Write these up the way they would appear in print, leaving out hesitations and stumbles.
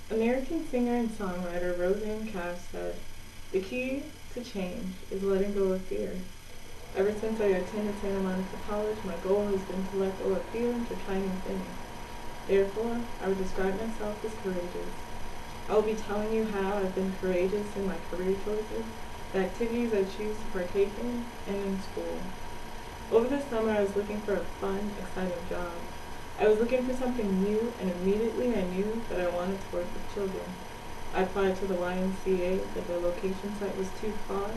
American singer and songwriter Roseanne Cash said, "The key to change is letting go of fear." Ever since I attended Santa Monica College, my goal has been to let go of fear and to try new things. Therefore, I would describe myself as courageous. I will be telling you how I've been courageous in my career choices, the activities I choose to partake in, and in school. Over the summer, I was looking for a fun, exciting job. I was looking for something new, and immediately I knew that I wanted to work with children. I applied to the YMCA, but the location site was too far,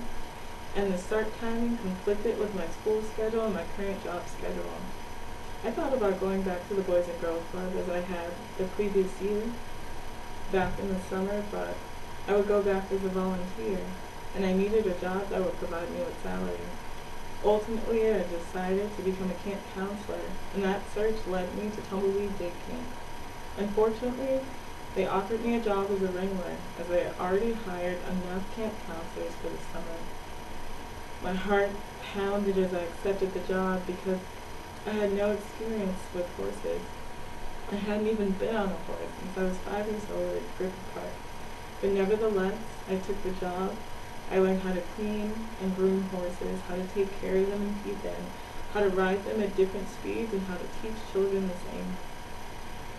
and the start timing conflicted with my school schedule and my current job schedule. I thought about going back to the Boys and Girls Club as I had the previous year, back in the summer, but I would go back as a volunteer, and I needed a job that would provide me with salary. Ultimately, I decided to become a camp counselor, and that search led me to Tumbleweed Day Camp. Unfortunately, they offered me a job as a wrangler, as they had already hired enough camp counselors for the summer. My heart pounded as I accepted the job because I had no experience with horses. I hadn't even been on a horse since I was 5 years old at Griffith Park. But nevertheless, I took the job. I learned how to clean and groom horses, how to take care of them and feed them, how to ride them at different speeds, and how to teach children the same.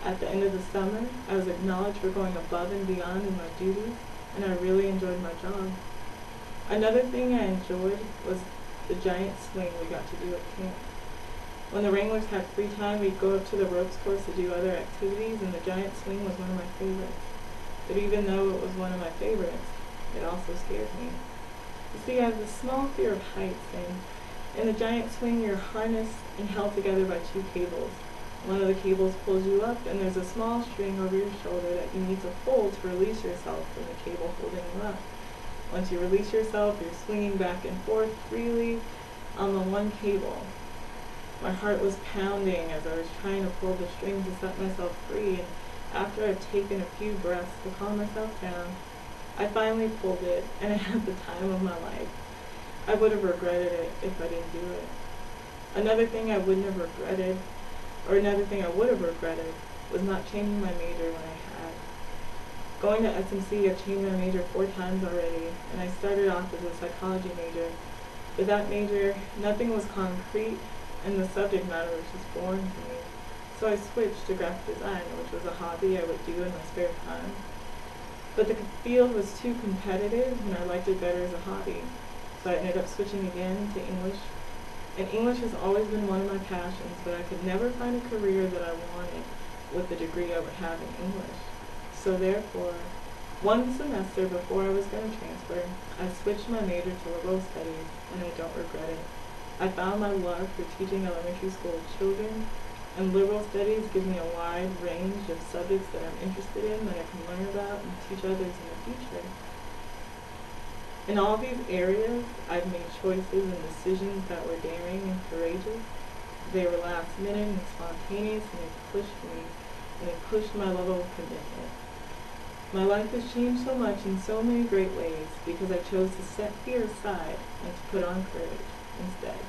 At the end of the summer, I was acknowledged for going above and beyond in my duties, and I really enjoyed my job. Another thing I enjoyed was the giant swing we got to do at camp. When the wranglers had free time, we'd go up to the ropes course to do other activities, and the giant swing was one of my favorites. But even though it was one of my favorites, it also scared me. You see, I have this small fear of heights, and in the giant swing, you're harnessed and held together by 2 cables. One of the cables pulls you up, and there's a small string over your shoulder that you need to pull to release yourself from the cable holding you up. Once you release yourself, you're swinging back and forth freely on the one cable. My heart was pounding as I was trying to pull the string to set myself free, and after I'd taken a few breaths to calm myself down, I finally pulled it, and I had the time of my life. I would have regretted it if I didn't do it. Another thing I would have regretted was not changing my major when I had. Going to SMC, I've changed my major 4 times already, and I started off as a psychology major. With that major, nothing was concrete, and the subject matter was just boring to me. So I switched to graphic design, which was a hobby I would do in my spare time. But the field was too competitive, and I liked it better as a hobby. So I ended up switching again to English. And English has always been one of my passions, but I could never find a career that I wanted with the degree I would have in English. So therefore, one semester before I was going to transfer, I switched my major to liberal studies, and I don't regret it. I found my love for teaching elementary school children, and liberal studies gives me a wide range of subjects that I'm interested in that I can learn about and teach others in the future. In all these areas, I've made choices and decisions that were daring and courageous. They were last minute and spontaneous, and they pushed me, and they pushed my level of commitment. My life has changed so much in so many great ways because I chose to set fear aside and to put on courage instead.